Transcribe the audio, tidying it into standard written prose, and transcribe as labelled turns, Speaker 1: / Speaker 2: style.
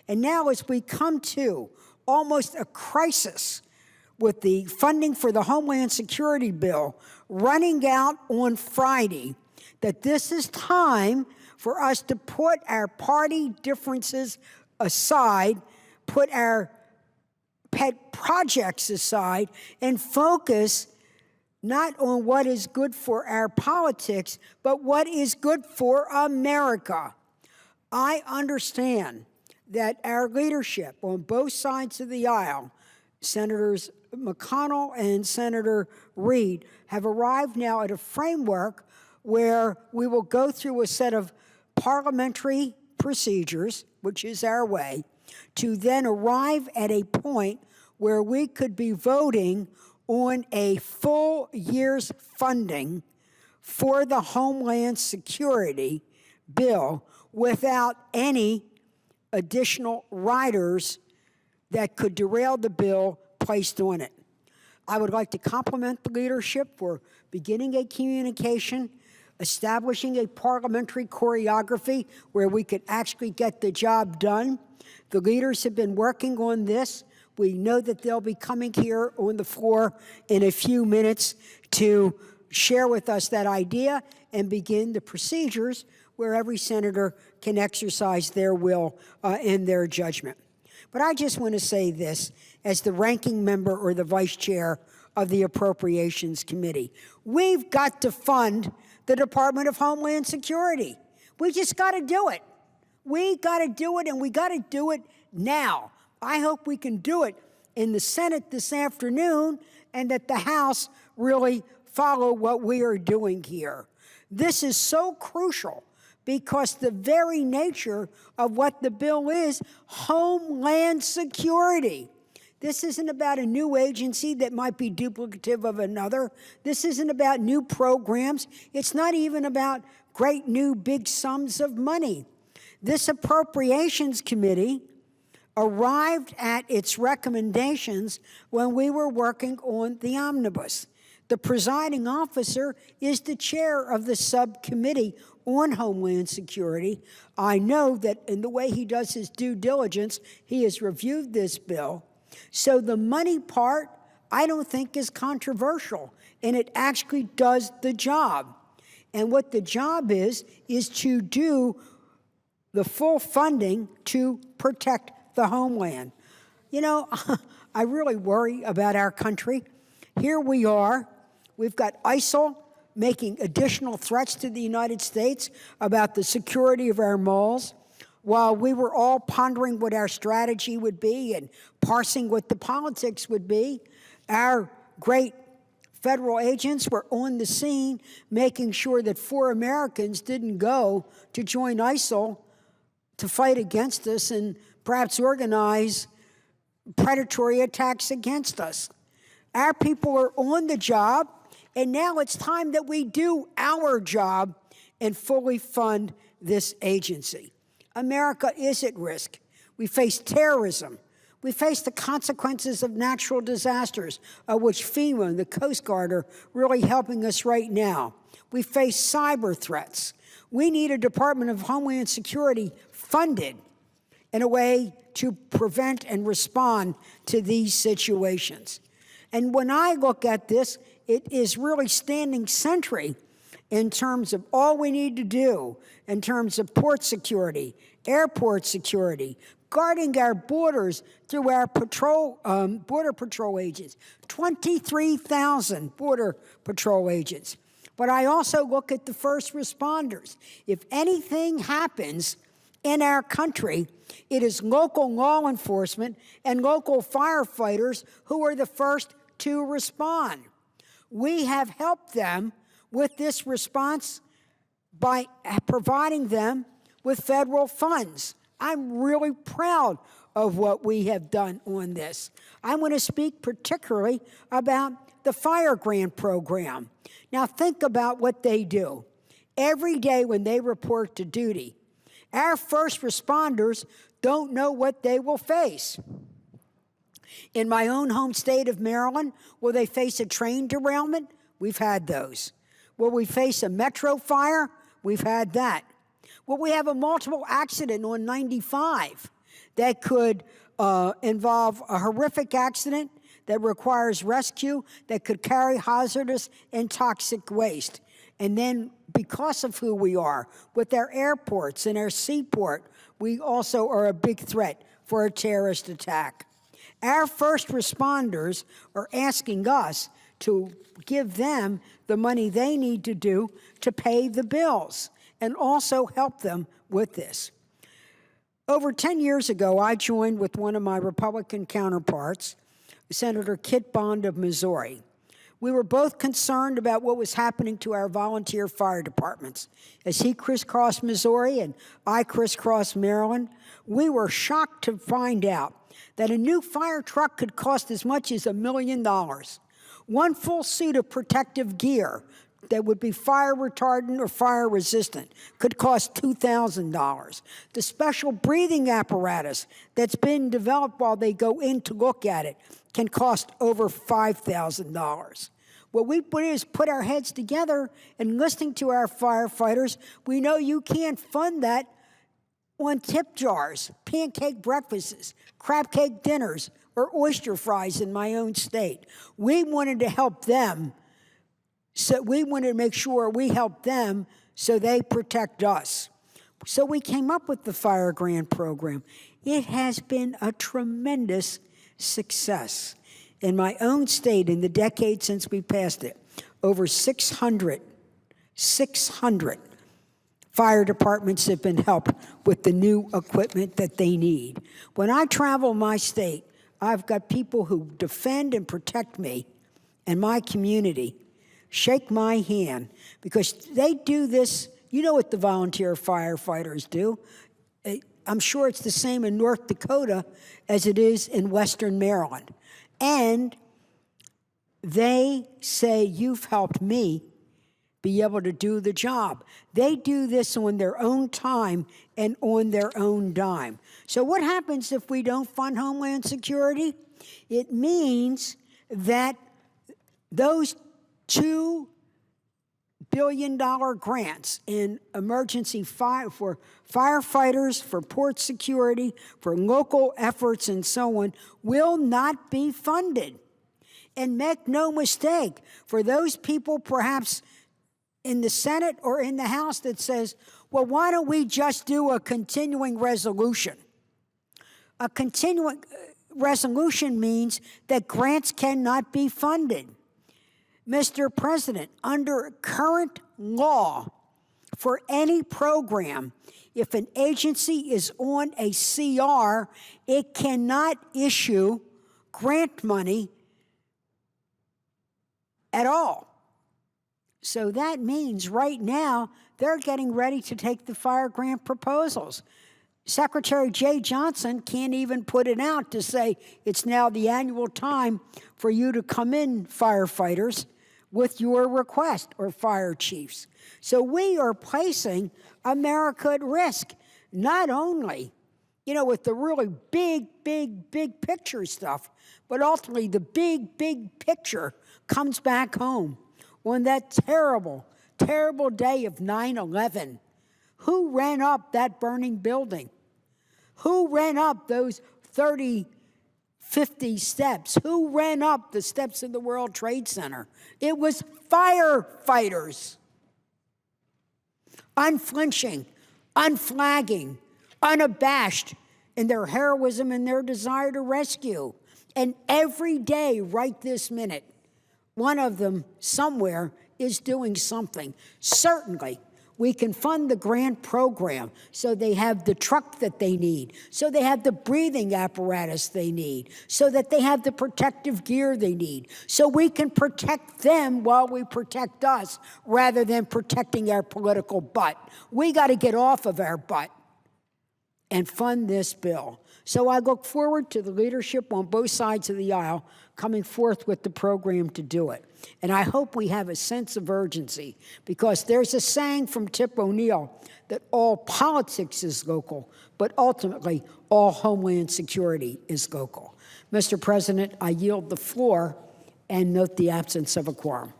Speaker 1: And now as we come to almost a crisis with the funding for the Homeland Security bill running out on Friday, that this is time for us to put our party differences aside, put our pet projects aside, and focus not on what is good for our politics, but what is good for America. I understand that our leadership on both sides of the aisle, Senators McConnell and Senator Reid, have arrived now at a framework where we will go through a set of parliamentary procedures, which is our way, to then arrive at a point where we could be voting on a full year's funding for the Homeland Security bill without any additional riders that could derail the bill placed on it. I would like to compliment the leadership for beginning a communication, establishing a parliamentary choreography where we could actually get the job done. The leaders have been working on this. We know that they'll be coming here on the floor in a few minutes to share with us that idea and begin the procedures where every senator can exercise their will and their judgment. But I just want to say this as the ranking member or the vice chair of the Appropriations Committee. We've got to fund the Department of Homeland Security. We just got to do it. We got to do it, and we got to do it now. I hope we can do it in the Senate this afternoon and that the House really follow what we are doing here. This is so crucial because the very nature of what the bill is, Homeland Security. This isn't about a new agency that might be duplicative of another. This isn't about new programs. It's not even about great new big sums of money. This Appropriations Committee arrived at its recommendations when we were working on the omnibus. The presiding officer is the chair of the subcommittee on Homeland Security. I know that in the way he does his due diligence, he has reviewed this bill. So the money part, I don't think is controversial, and it actually does the job. And what the job is to do the full funding to protect the homeland. You know, I really worry about our country. Here we are. We've got ISIL making additional threats to the United States about the security of our malls, while we were all pondering what our strategy would be and parsing what the politics would be. Our great federal agents were on the scene making sure that 4 Americans didn't go to join ISIL to fight against us and perhaps organize predatory attacks against us. Our people are on the job, and now it's time that we do our job and fully fund this agency. America is at risk. We face terrorism. We face the consequences of natural disasters, of which FEMA and the Coast Guard are really helping us right now. We face cyber threats. We need a Department of Homeland Security funded in a way to prevent and respond to these situations. And when I look at this, it is really standing sentry in terms of all we need to do in terms of port security, airport security, guarding our borders through our Border Patrol agents, 23,000 Border Patrol agents. But I also look at the first responders. If anything happens in our country, it is local law enforcement and local firefighters who are the first to respond. We have helped them with this response by providing them with federal funds. I'm really proud of what we have done on this. I want to speak particularly about the Fire Grant Program. Now think about what they do. Every day when they report to duty, our first responders don't know what they will face. In my own home state of Maryland, will they face a train derailment? We've had those. Will we face a metro fire? We've had that. Will we have a multiple accident on 95? that could involve a horrific accident that requires rescue, that could carry hazardous and toxic waste. And then because of who we are, with our airports and our seaport, we also are a big threat for a terrorist attack. Our first responders are asking us to give them the money they need to do to pay the bills and also help them with this. Over 10 years ago, I joined with one of my Republican counterparts, Senator Kit Bond of Missouri. We were both concerned about what was happening to our volunteer fire departments. As he crisscrossed Missouri and I crisscrossed Maryland, we were shocked to find out that a new fire truck could cost as much as $1 million. One full suit of protective gear that would be fire retardant or fire resistant could cost $2,000. The special breathing apparatus that's been developed while they go in to look at it can cost over $5,000. What we put is put our heads together and listening to our firefighters. We know you can't fund that on tip jars, pancake breakfasts, crab cake dinners, or oyster fries in my own state. We wanted to help them. So we wanted to make sure we help them so they protect us. So we came up with the Fire Grant Program. It has been a tremendous success. In my own state, in the decade since we passed it, over 600 fire departments have been helped with the new equipment that they need. When I travel my state, I've got people who defend and protect me and my community, shake my hand, because they do this. You know what the volunteer firefighters do. I'm sure it's the same in North Dakota as it is in Western Maryland. And they say, you've helped me be able to do the job. They do this on their own time and on their own dime. So what happens if we don't fund Homeland Security? It means that those $2 billion grants in emergency fire for firefighters, for port security, for local efforts and so on will not be funded. And make no mistake, for those people perhaps in the Senate or in the House that says, well, why don't we just do a continuing resolution? A continuing resolution means that grants cannot be funded. Mr. President, under current law, for any program, if an agency is on a CR, it cannot issue grant money at all. So that means right now they're getting ready to take the fire grant proposals. Secretary Jay Johnson can't even put it out to say it's now the annual time for you to come in, firefighters, with your request, or fire chiefs. So we are placing America at risk, not only, with the really big picture stuff, but ultimately the big picture comes back home on that terrible day of 9/11. Who ran up that burning building? Who ran up those 30, 50 steps? Who ran up the steps of the World Trade Center? It was firefighters. Unflinching, unflagging, unabashed in their heroism and their desire to rescue. And every day, right this minute, one of them somewhere is doing something. Certainly, we can fund the grant program so they have the truck that they need, so they have the breathing apparatus they need, so that they have the protective gear they need, so we can protect them while we protect us rather than protecting our political butt. We got to get off of our butt and fund this bill. So I look forward to the leadership on both sides of the aisle coming forth with the program to do it. And I hope we have a sense of urgency, because there's a saying from Tip O'Neill that all politics is local, but ultimately all Homeland Security is local. Mr. President, I yield the floor and note the absence of a quorum.